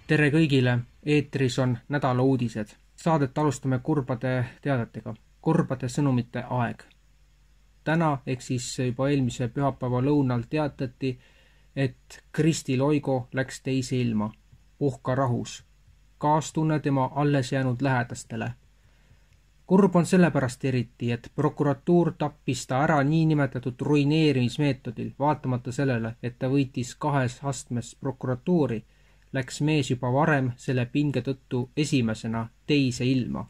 Tere kõigile, eetris on nädala uudised. Saadet alustame kurbade teadetega. Kurbade sõnumite aeg. Täna, ehk siis juba eelmise pühapäeva lõunal teatati, et Kristi Loigo läks teise ilma. Puhka rahus. Kaastunne tema alles jäänud lähedastele. Kurb on sellepärast eriti, et prokuratuur tappis ta ära niinimetatud ruineerimismeetodil, vaatamata sellele, et ta võitis 2 astmes prokuratuuri, läks mees juba varem selle pinge tõttu esimesena teise ilma.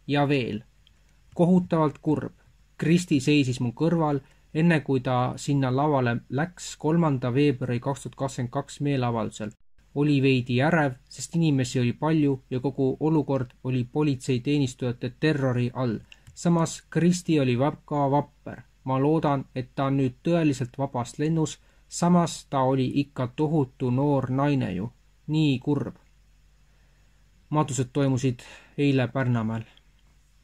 Ja veel, kohutavalt kurb, Kristi seisis mu kõrval, enne kui ta sinna lavale läks 3. veebruari 2022 meeleavaldusel. Oli veidi ärev, sest inimesi oli palju ja kogu olukord oli politseiteenistujate terrori all. Samas Kristi oli väga vapper. Ma loodan, et ta on nüüd tõeliselt vabast lennus, samas ta oli ikka tohutu noor naine ju. Nii kurb. Matused toimusid eile Pärnamäel.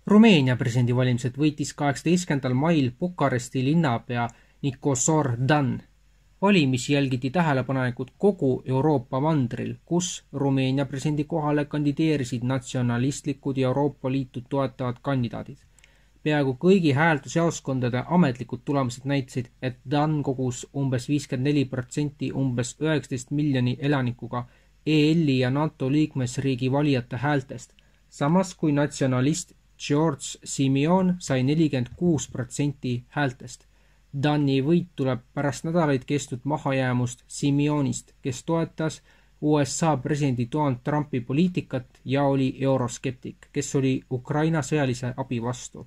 Rumeenia presidendivalimised võitis 18. mail Bukaresti linnapea Nicosor Dan. Valimisi jälgiti tähelepanelikult kogu Euroopa mandril, kus Rumeenia presidendi kohale kandideerisid natsionalistlikud ja Euroopa Liitu toetavad kandidaadid. Peaaegu kõigi hääletusjaoskondade ametlikud tulemused näitasid, et Dan kogus umbes 54% umbes 19 miljoni elanikuga EL-i ja NATO liikmesriigi valijate häältest, samas kui natsionalist George Simeon sai 46% häältest. Dani võit tuleb pärast nädalaid kestnud mahajäämust Simeonist, kes toetas USA presidendi Donald Trumpi poliitikat ja oli euroskeptik, kes oli Ukraina sõjalise abi vastu.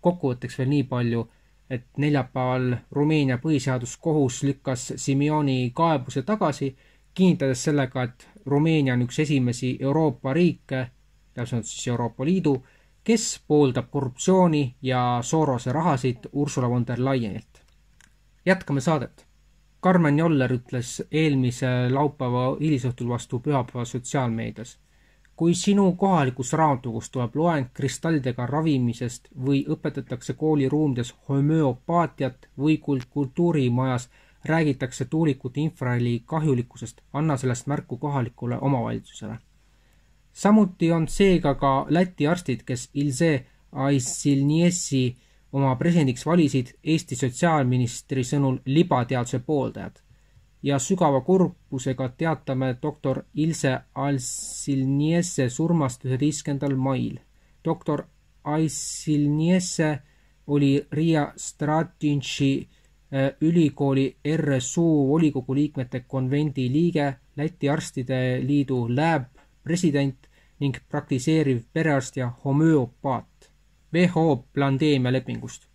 Kokkuvõtteks veel nii palju, et neljapäeval Rumeenia põhiseaduskohus lükkas Simeoni kaebuse tagasi, kinnitades sellega, et Rumeenia on üks esimesi Euroopa riike, täpsemalt siis Euroopa Liidu, kes pooldab korruptsiooni ja Sorose rahasid Ursula von der Leyenilt. Jätkame saadet. Karmen Joller ütles eelmise laupäeva hilisõhtul vastu pühapäeva sotsiaalmeedias. Kui sinu kohalikus raamatukogus tuleb loeng kristallidega ravimisest või õpetatakse kooliruumides homöopaatiat või kultuurimajas räägitakse tuulikute infraheli kahjulikkusest, anna sellest märku kohalikule omavalitsusele. Samuti on seega ka Läti arstid, kes Ilze Aisilniesi oma presidendiks valisid Eesti sotsiaalministri sõnul libateaduse pooldajad. Ja sügava kurbusega teatame doktor Ilze Aisilniese surmast 11. mail. Doktor Aisilniese oli Riia Stratinši ülikooli RSU volikogu liikmete konvendi liige, Läti arstide liidu LÄB president ning praktiseeriv perearst ja homöopaat. WHO pandeemia lepingust.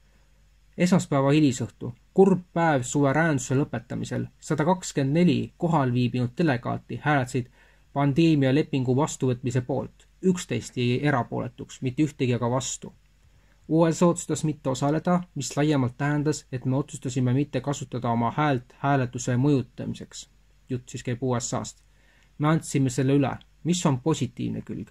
Esmaspäeva hilisõhtu. Kurb päev suveräänsuse lõpetamisel. 124 kohal viibinud delegaati hääletasid pandeemia lepingu vastuvõtmise poolt. 11 jäi erapooletuks, mitte ühtegi aga vastu. USA otsustas mitte osaleda, mis laiemalt tähendas, et me otsustasime mitte kasutada oma häält hääletuse mõjutamiseks. Jutt siis käib USA-st. Me andsime selle üle. Mis on positiivne külg?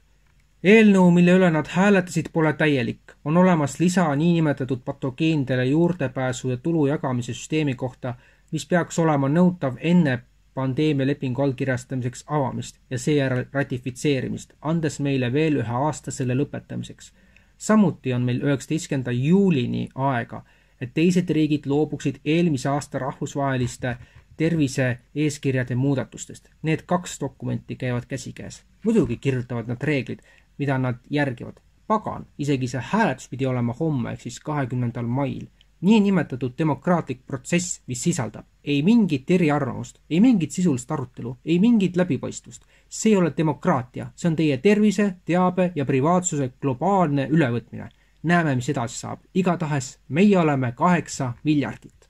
Eelnõu, mille üle nad hääletasid, pole täielik. On olemas lisa niinimetatud patogeendele juurdepääsu ja tulu jagamise süsteemi kohta, mis peaks olema nõutav enne pandeemia lepingu allkirjastamiseks avamist ja seejärel ratifitseerimist, andes meile veel 1 aasta selle lõpetamiseks. Samuti on meil 19. juulini aega, et teised riigid loobuksid eelmise aasta rahvusvaheliste tervise eeskirjade muudatustest. Need 2 dokumenti käivad käsikäes. Muidugi kirjutavad nad reeglid, mida nad järgivad. Pagan, isegi see hääletus pidi olema homme, ehk siis 20. mail. Nii nimetatud demokraatlik protsess, mis sisaldab ei mingit eriarvamust, ei mingit sisulist arutelu, ei mingit läbipaistvust. See ei ole demokraatia, see on teie tervise, teabe ja privaatsuse globaalne ülevõtmine. Näeme, mis edasi saab. Igatahes meie oleme 8 miljardit.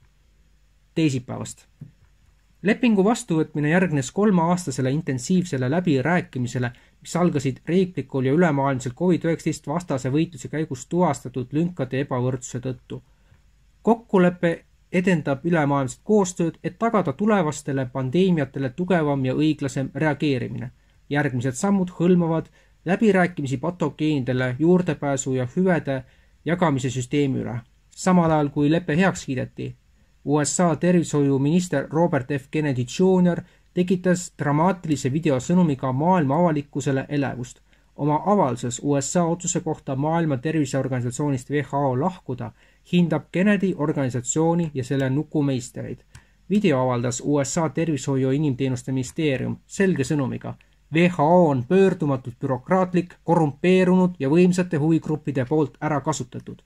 Teisipäevast. Lepingu vastuvõtmine järgnes 3-aastasele intensiivsele läbirääkimisele, mis algasid riiklikul ja ülemaailmsel COVID-19 vastase võitluse käigus tuvastatud lünkade ebavõrdsuse tõttu. Kokkulepe edendab ülemaailmset koostööd, et tagada tulevastele pandeemiatele tugevam ja õiglasem reageerimine. Järgmised sammud hõlmavad läbirääkimisi patogeenidele juurdepääsu ja hüvede jagamise süsteemi üle. Samal ajal kui lepe heaks kiideti, USA tervishoiuminister Robert F. Kennedy Jr. tekitas dramaatilise videosõnumiga maailma avalikkusele elevust. Oma avalduses USA otsuse kohta Maailma Terviseorganisatsioonist WHO lahkuda hindab Kennedy organisatsiooni ja selle nukumeistereid. Video avaldas USA Tervishoiu Inimteenuste Ministeerium selge sõnumiga. WHO on pöördumatult bürokraatlik, korrumpeerunud ja võimsate huvigruppide poolt ära kasutatud.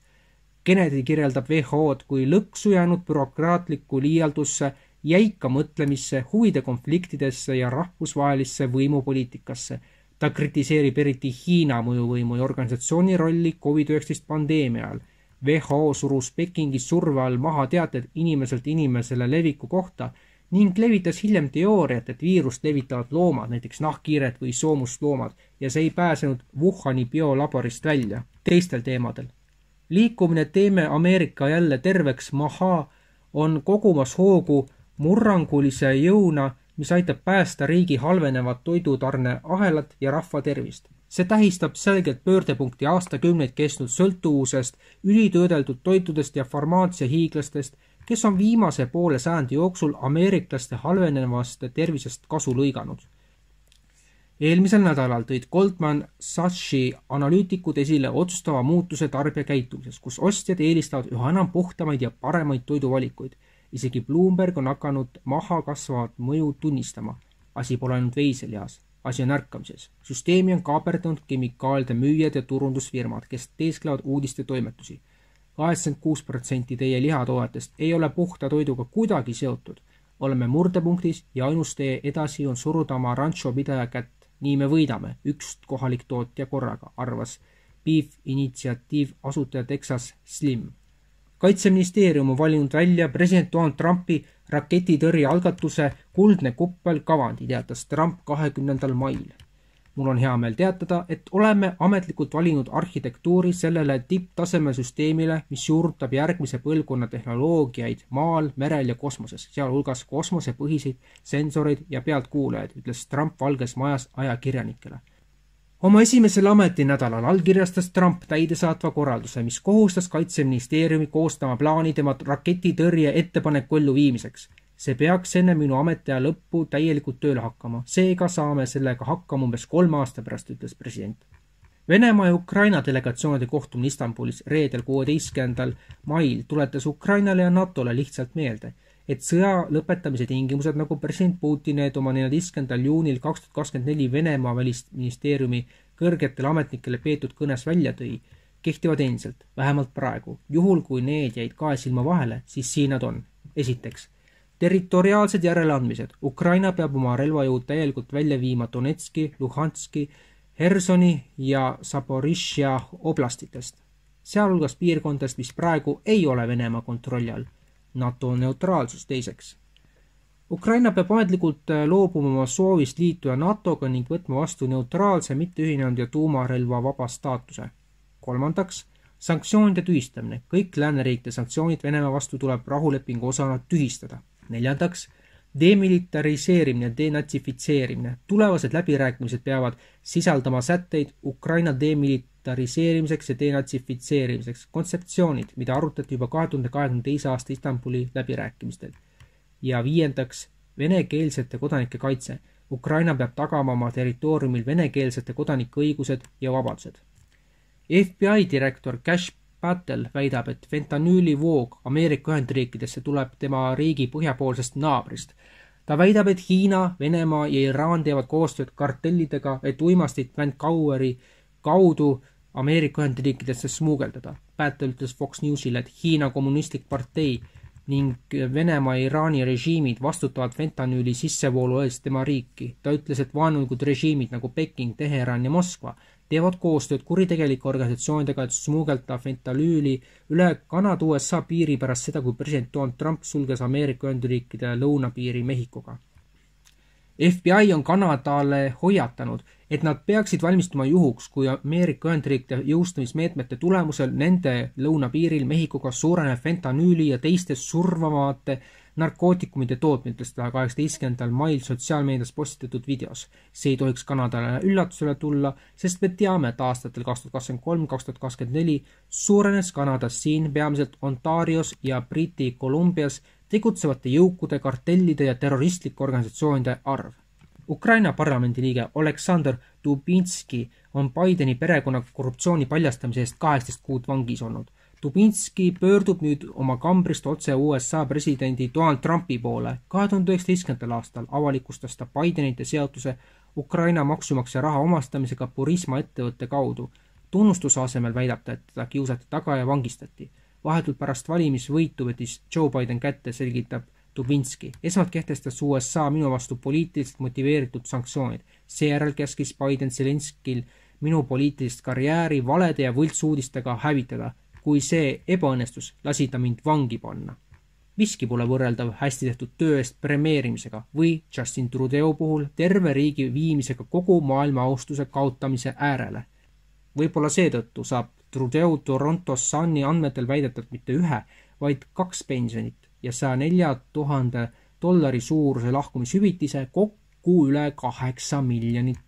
Kennedy kirjeldab WHO-d kui lõksu jäänud bürokraatlikku liialdusse, jäika mõtlemisse, huvide konfliktidesse ja rahvusvahelisse võimupoliitikasse. Ta kritiseerib eriti Hiina mõjuvõimu ja organisatsiooni rolli COVID-19 pandeemia ajal. WHO surus Pekingis surve all maha teated inimeselt inimesele leviku kohta ning levitas hiljem teooriat, et viirust levitavad loomad, näiteks nahkhiired või soomusloomad, ja see ei pääsenud Wuhani biolaborist välja. Teistel teemadel. Liikumine Teeme Ameerika jälle terveks maha on kogumas hoogu murrangulise jõuna, mis aitab päästa riigi halvenevat toidutarne ahelat ja rahva tervist. See tähistab selgelt pöördepunkti aastakümneid kestnud sõltuvusest, ülitöödeldud toitudest ja farmaatsia hiiglastest, kes on viimase poole sajandi jooksul ameeriklaste halvenevast tervisest kasu lõiganud. Eelmisel nädalal tõid Goldman Sachsi analüütikud esile otsustava muutuse tarbijakäitumises, kus ostjad eelistavad üha enam puhtamaid ja paremaid toiduvalikuid. Isegi Bloomberg on hakanud maha kasvavat mõju tunnistama. Asi pole ainult veiselihas, asi on ärkamises. Süsteemi on kaaperdanud kemikaalide müüjad ja turundusfirmad, kes teesklevad uudiste toimetusi. 86% teie lihatoodetest ei ole puhta toiduga kuidagi seotud. Oleme murdepunktis ja ainus tee edasi on suruda oma rancho pidaja kätt. Nii me võidame, üks kohalik tootja korraga, arvas Beef Initiative asutaja Texas Slim. Kaitseministeerium on valinud välja president Donald Trumpi raketitõrje algatuse kuldne kuppel kavandi, teatas Trump 20. mail. Mul on hea meel teatada, et oleme ametlikult valinud arhitektuuri sellele tipptaseme süsteemile, mis juurutab järgmise põlvkonna tehnoloogiaid maal, merel ja kosmoses, sealhulgas kosmosepõhiseid sensoreid ja pealtkuulajaid, ütles Trump Valges Majas ajakirjanikele. Oma esimesel ametinädalal allkirjastas Trump täidesaatva korralduse, mis kohustas Kaitseministeeriumi koostama plaani tema raketitõrje ettepaneku elluviimiseks. See peaks enne minu ametiaja lõppu täielikult tööle hakkama. Seega saame sellega hakkama umbes 3 aasta pärast, ütles president. Venemaa ja Ukraina delegatsioonide kohtumine Istanbulis reedel 16. mail tuletas Ukrainale ja NATOle lihtsalt meelde, et sõja lõpetamise tingimused, nagu president Putin need oma 14. juunil 2024 Venemaa välisministeeriumi kõrgetele ametnikele peetud kõnes välja tõi, kehtivad endiselt, vähemalt praegu. Juhul kui need jäid kahe silma vahele, siis siin nad on. Esiteks, territoriaalsed järeleandmised. Ukraina peab oma relvajõud täielikult välja viima Donetski, Luhanski, Hersoni ja Zaporizhia oblastitest, sealhulgas piirkondadest, mis praegu ei ole Venemaa kontrolli all. NATO neutraalsus teiseks. Ukraina peab ametlikult loobuma oma soovist liituda NATOga ning võtma vastu neutraalse, mitteühinenud ja tuumarelva vaba staatuse. Kolmandaks, sanktsioonide tühistamine. Kõik lääneriikide sanktsioonid Venemaa vastu tuleb rahulepingu osana tühistada. Neljandaks, demilitariseerimine ja denatsifitseerimine. Tulevased läbirääkimised peavad sisaldama sätteid Ukraina demilitariseerimiseks ja denatsifitseerimiseks, kontseptsioonid, mida arutati juba 2022. aasta Istanbuli läbirääkimistel. Ja viiendaks, venekeelsete kodanike kaitse. Ukraina peab tagama oma territooriumil venekeelsete kodanike õigused ja vabadused. FBI direktor Cash Patel väidab, et fentanüüli voog Ameerika Ühendriikidesse tuleb tema riigi põhjapoolsest naabrist. Ta väidab, et Hiina, Venemaa ja Iraan teevad koostööd kartellidega, et uimastit Vancouver'i kaudu Ameerika Ühendriikidesse smuugeldada. Patel ütles Fox Newsile, et Hiina kommunistlik partei ning Venemaa ja Iraani režiimid vastutavad fentanüüli sissevoolu eest tema riiki. Ta ütles, et vaenulikud režiimid nagu Peking, Teheran ja Moskva teevad koostööd kuritegelike organisatsioonidega, et smuugelda fentanüüli üle Kanada-USA piiri pärast seda, kui president Donald Trump sulges Ameerika Ühendriikide lõunapiiri Mehhikoga. FBI on Kanadale hoiatanud, et nad peaksid valmistuma juhuks, kui Ameerika Ühendriikide jõustamismeetmete tulemusel nende lõunapiiril Mehhikoga suureneb fentanüüli ja teiste survavate narkootikumide tootmine, ütles ta 18. mail sotsiaalmeedias postitatud videos. See ei tohiks Kanadale üllatusele tulla, sest me teame, et aastatel 2023-2024 suurenes Kanadas siin peamiselt Ontarios ja Briti Kolumbias tegutsevate jõukude, kartellide ja terroristlike organisatsioonide arv. Ukraina parlamendiliige Oleksandr Dubinski on Bideni perekonna korruptsiooni paljastamise eest 18 kuud vangis olnud. Dubinski pöördub nüüd oma kambrist otse USA presidendi Donald Trumpi poole. 2019. aastal avalikustas ta Bidenite seotuse Ukraina maksumaksja raha omastamisega Burisma ettevõtte kaudu. Tunnustuse asemel väidab ta, et teda kiusati taga ja vangistati. Vahetult pärast valimisvõitu võttis Joe Biden kätte, selgitab Dubinski. Esmalt kehtestas USA minu vastu poliitiliselt motiveeritud sanktsioonid. Seejärel käskis Biden Zelenskil minu poliitilist karjääri valede ja võltsuudistega hävitada. Kui see ebaõnnestus, lasi ta mind vangi panna. Miski pole võrreldav hästi tehtud töö eest premeerimisega või Justin Trudeau puhul terve riigi viimisega kogu maailma austuse kaotamise äärele. Võib-olla seetõttu saab Trudeau Toronto Sunni andmetel väidetud mitte ühe, vaid 2 pensionit ja $104 000 suuruse lahkumishüvitise, kokku üle $8 miljonit.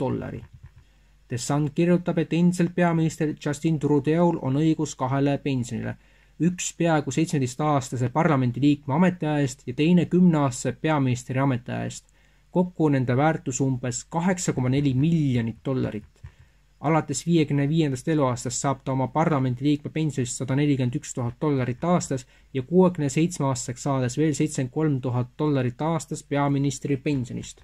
The Sun kirjutab, et endiselt peaminister Justin Trudeaul on õigus 2 pensionile. Üks peaaegu 17-aastase parlamendiliikme ametiajast ja teine 10-aastase peaministri ametiajast. Kokku nende väärtus umbes $8,4 miljonit. Alates 55. eluaastast saab ta oma parlamendiliikme pensionist $141 000 aastas ja 67-aastaseks saades veel $73 000 aastas peaministri pensionist.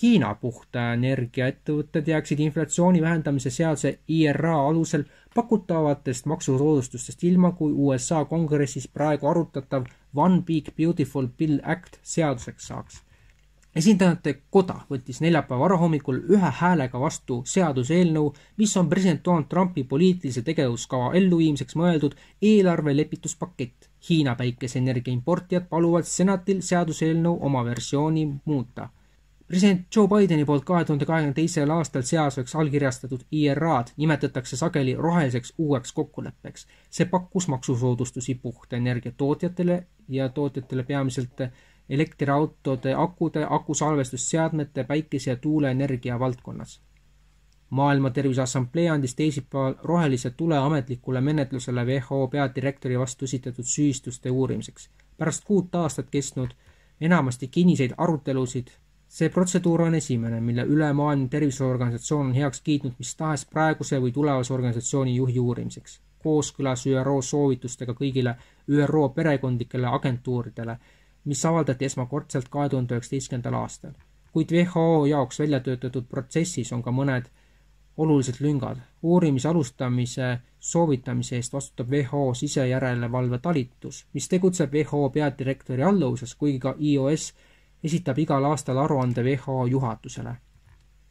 Hiina puhta energiaettevõtted jääksid inflatsiooni vähendamise seaduse IRA alusel pakutavatest maksusoodustustest ilma, kui USA kongressis praegu arutatav One Big Beautiful Bill Act seaduseks saaks. Esindajate koda võttis neljapäeva varahommikul ühe häälega vastu seaduseelnõu, mis on president Donald Trumpi poliitilise tegevuskava elluviimiseks mõeldud eelarveleppituspakett. Hiina päikeseenergia importijad paluvad senatil seaduseelnõu oma versiooni muuta. President Joe Bideni poolt 2022. aastal seaduseks allkirjastatud IRA-d nimetatakse sageli roheliseks uueks kokkuleppeks. See pakkus maksusoodustusi puhta energia tootjatele ja tootjatele peamiselt elektriautode, akude, akusalvestusseadmete, päikese- ja tuuleenergia valdkonnas. Maailma Terviseassamblee andis teisipäeval rohelise tule ametlikule menetlusele WHO peadirektori vastu esitatud süüdistuste uurimiseks. Pärast 6 aastat kestnud enamasti kinniseid arutelusid, see protseduur on esimene, mille ülemaailmne terviseorganisatsioon on heaks kiitnud mis tahes praeguse või tulevase organisatsiooni juhi uurimiseks. Kooskõlas ÜRO soovitustega kõigile ÜRO perekondlikele agentuuridele, mis avaldati esmakordselt 2019. aastal. Kuid WHO jaoks välja töötatud protsessis on ka mõned olulised lüngad. Uurimise alustamise soovitamise eest vastutab WHO sisejärelevalve talitus, mis tegutseb WHO peadirektori alluvuses, kuigi ka IOS esitab igal aastal aruande WHO juhatusele.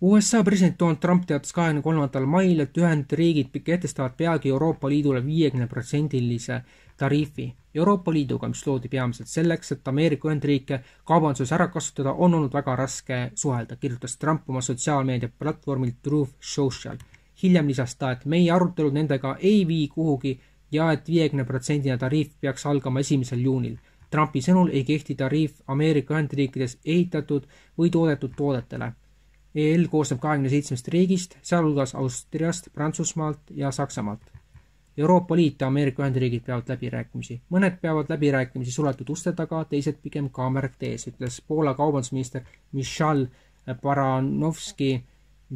USA president Donald Trump teatas 23. mail, et Ühendriigid kehtestavad peagi Euroopa Liidule 50% tariifi. Euroopa Liiduga, mis loodi peamiselt selleks, et Ameerika Ühendriike kaubanduses ära kasutada, on olnud väga raske suhelda, kirjutas Trump oma sotsiaalmeedia platvormil Truth Social. Hiljem lisas ta, et meie arutelud nendega ei vii kuhugi ja et 50% tariif peaks algama 1. juunil. Trumpi sõnul ei kehti tariif Ameerika Ühendriikides ehitatud või toodetud toodetele. EL koosneb 27 riigist, sealhulgas Austriast, Prantsusmaalt ja Saksamaalt. Euroopa Liit ja Ameerika Ühendriigid peavad läbirääkimisi. Mõned peavad läbirääkimisi suletud uste taga, teised pigem kaamerate ees, ütles Poola kaubandusminister Michal Baranovski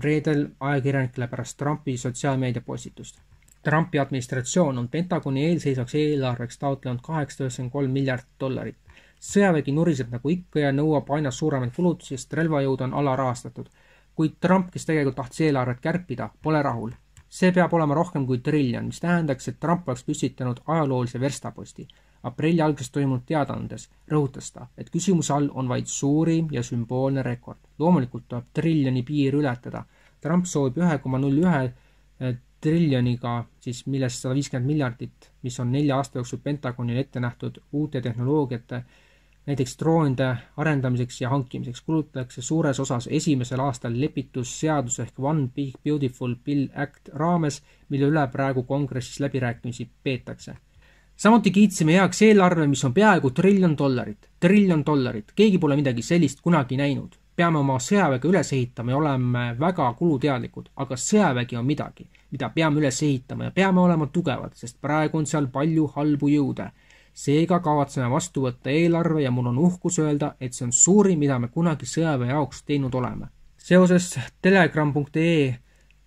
reedel ajakirjanikele pärast Trumpi sotsiaalmeedia postitust. Trumpi administratsioon on Pentagoni eelseisvaks eelarveks taotlenud $893 miljardit. Sõjavägi nuriseb nagu ikka ja nõuab aina suuremaid kulutusi, sest relvajõud on alarahastatud. Kuid Trump, kes tegelikult tahtis eelarvet kärpida, pole rahul. See peab olema rohkem kui triljon, mis tähendaks, et Trump oleks püstitanud ajaloolise verstaposti. Aprilli alguses toimunud teadaandes rõhutas ta, et küsimuse all on vaid suurim ja sümboolne rekord. Loomulikult tuleb triljoni piir ületada. Trump soovib 1,01 triljoniga, siis millest 150 miljardit, mis on 4 aasta jooksul Pentagonile ette nähtud uute tehnoloogiate, näiteks droonide arendamiseks ja hankimiseks kulutatakse suures osas esimesel aastal lepitusseadus ehk One Big Beautiful Bill Act raames, mille üle praegu kongressis läbirääkimisi peetakse. Samuti kiitsime heaks eelarve, mis on peaaegu $1 trillion. $1 trillion. Keegi pole midagi sellist kunagi näinud. Peame oma sõjaväega üles ehitama ja oleme väga kuluteadlikud, aga sõjavägi on midagi, mida peame üles ehitama ja peame olema tugevad, sest praegu on seal palju halbu jõude. Seega kavatseme vastu võtta eelarve ja mul on uhkus öelda, et see on suurim, mida me kunagi sõjaväe jaoks teinud oleme. Seoses telegram.ee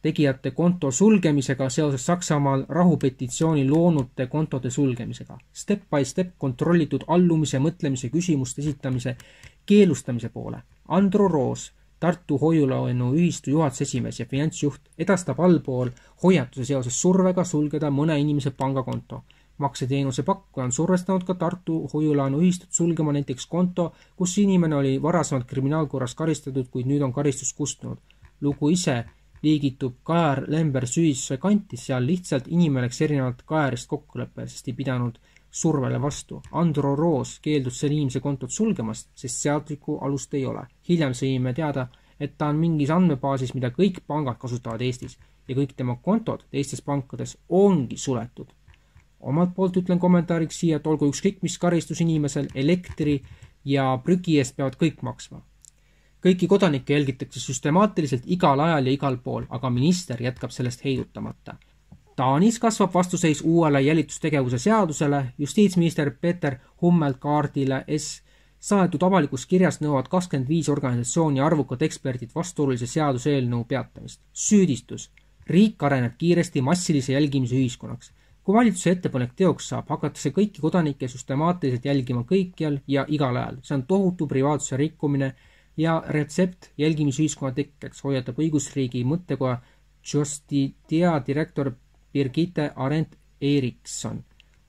tegijate konto sulgemisega, seoses Saksamaal rahupetitsiooni loonute kontode sulgemisega, step by step kontrollitud allumise mõtlemise küsimuste esitamise keelustamise poole. Andro Roos, Tartu Hoiulaenu ühistu juhatuse esimees ja finantsjuht, edastab allpool hoiatuse seoses survega sulgeda mõne inimese pangakonto. Makseteenuse pakkuja on survestanud ka Tartu Hoiulaenu ühistut sulgema näiteks konto, kus inimene oli varasemalt kriminaalkorras karistatud, kuid nüüd on karistus kustunud. Lugu ise liigitub Kajar Lembers ühistuse kanti, seal lihtsalt inimene läks erinevalt Kajarist kokkuleppe, sest ei pidanud survele vastu. Andro Roos keeldus selle inimese kontot sulgemast, sest seaduslikku alust ei ole. Hiljem sõime teada, et ta on mingis andmebaasis, mida kõik pangad kasutavad Eestis ja kõik tema kontod teistes pankades ongi suletud. Omalt poolt ütlen kommentaariks siia, et olgu ükskõik mis karistus inimesel, elektri ja prügi eest peavad kõik maksma. Kõiki kodanikke jälgitakse süstemaatiliselt igal ajal ja igal pool, aga minister jätkab sellest heidutamata. Taanis kasvab vastuseis uuele jälitustegevuse seadusele, justiitsminister Peter Hummelkaardile saadetud avalikus kirjas nõuavad 25 organisatsiooni arvukad eksperdid vastuolulise seaduseelnõu peatamist. Süüdistus. Riik areneb kiiresti massilise jälgimise ühiskonnaks. Kui valitsuse ettepanek teoks saab, hakatakse kõiki kodanikke süstemaatiliselt jälgima kõikjal ja igal ajal. See on tohutu privaatsuse rikkumine ja retsept jälgimisühiskonna tekkeks, hoiatab õigusriigi mõttekoja Justitia direktor Birgitte Arendt-Erikson.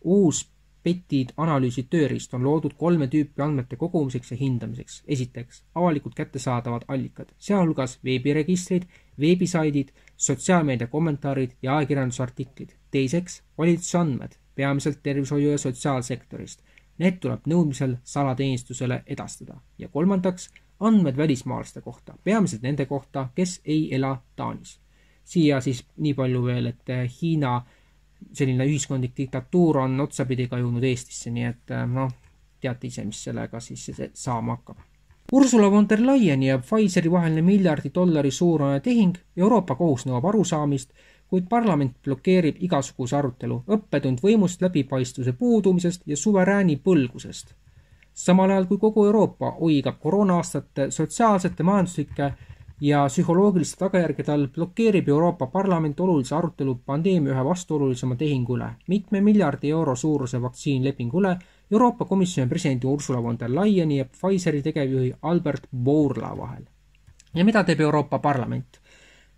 Uus PETid analüüsi tööriist on loodud 3 tüüpi andmete kogumiseks ja hindamiseks. Esiteks, avalikult kättesaadavad allikad, sealhulgas veebiregistrid, veebisaidid, sotsiaalmeedia kommentaarid ja ajakirjandusartiklid. Teiseks, valitsuse andmed, peamiselt tervishoiu ja sotsiaalsektorist. Need tuleb nõudmisel salateenistusele edastada. Ja kolmandaks, andmed välismaalaste kohta, peamiselt nende kohta, kes ei ela Taanis. Siia siis nii palju veel, et Hiina selline ühiskondlik diktatuur on otsapidi ka jõudnud Eestisse, nii et teate ise, mis sellega siis saama hakkab. Ursula von der Leyen ja Pfizeri vaheline $1 suurune tehing, Euroopa kohus nõuab arusaamist, kuid parlament blokeerib igasuguse arutelu, õppetund võimust, läbipaistvuse puudumisest ja suverääni põlgusest. Samal ajal kui kogu Euroopa oigab koroona-aastate sotsiaalsete, majanduslike ja psühholoogiliste tagajärgede all blokeerib Euroopa Parlament olulise arutelu pandeemia ühe vastuolulisema tehingu üle, mitme miljardi euro suuruse vaktsiinlepingu üle Euroopa Komisjoni presidendi Ursula von der Leyeni ja Pfizeri tegevjuhi Albert Bourla vahel. Ja mida teeb Euroopa Parlament?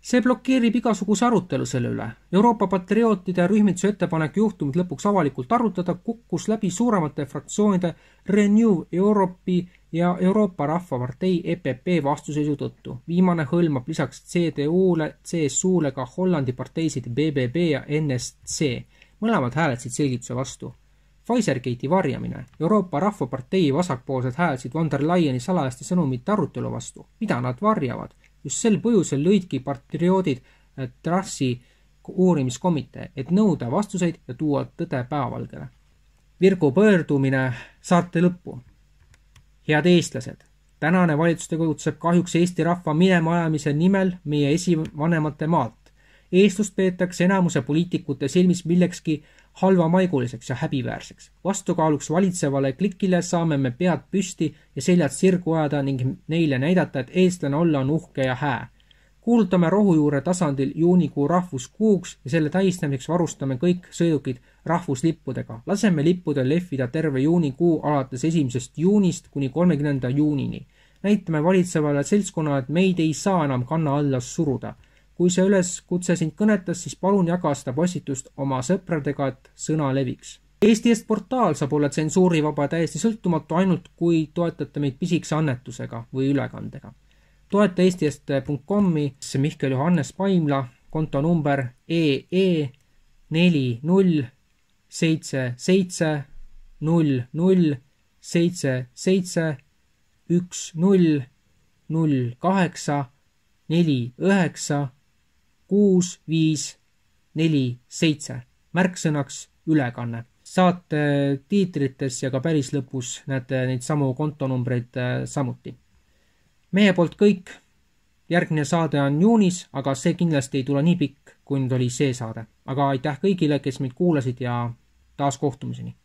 See blokeerib igasuguse arutelu selle üle. Euroopa patriootide rühmituse ettepanek juhtumid lõpuks avalikult arutada kukkus läbi suuremate fraktsioonide Renew Europe'i ja Euroopa Rahvapartei EPP vastuseisu tõttu. Viimane hõlmab lisaks CDU-le, CSU-le ka Hollandi parteisid BBB ja NSC. Mõlemad hääletasid selgituse vastu. Pfizer-Gate'i varjamine. Euroopa Rahvapartei vasakpoolsed hääletasid von der Leyeni salajaste sõnumite arutelu vastu. Mida nad varjavad? Just sel põhjusel lõidki patrioodid Trassi uurimiskomitee, et nõuda vastuseid ja tuua tõde päevavalgele. Virgo pöördumine saate lõppu. Head eestlased, tänane valitsus tegutseb kahjuks Eesti rahva minema-ajamise nimel meie esivanemate maalt. Eestlust peetakse enamuse poliitikute silmis millekski halvamaiguliseks ja häbiväärseks. Vastukaaluks valitsevale klikile saame me pead püsti ja seljad sirgu ajada ning neile näidata, et eestlane olla on uhke ja hää. Kuulutame rohujuure tasandil juunikuu rahvuskuuks ja selle tähistamiseks varustame kõik sõidukid rahvuslippudega. Laseme lippudel lehvida terve juunikuu alates 1. juunist kuni 30. juunini. Näitame valitsevale seltskonnale, et meid ei saa enam kanna alla suruda. Kui see üleskutse sind kõnetas, siis palun jaga seda postitust oma sõpradega, et sõna leviks. Eesti Eest portaal saab olla tsensuurivaba täiesti sõltumatu ainult, kui toetate meid pisikese annetusega või ülekandega. Toeta eestiest.com-i Mihkel Johannes Paimla, konto number EE40777100849 6547, märksõnaks ülekanne. Saate tiitrites ja ka päris lõpus näete neid samu kontonumbreid samuti. Meie poolt kõik. Järgmine saade on juunis, aga see kindlasti ei tule nii pikk, kui nüüd oli see saade. Aga aitäh kõigile, kes meid kuulasid ja taas kohtumiseni!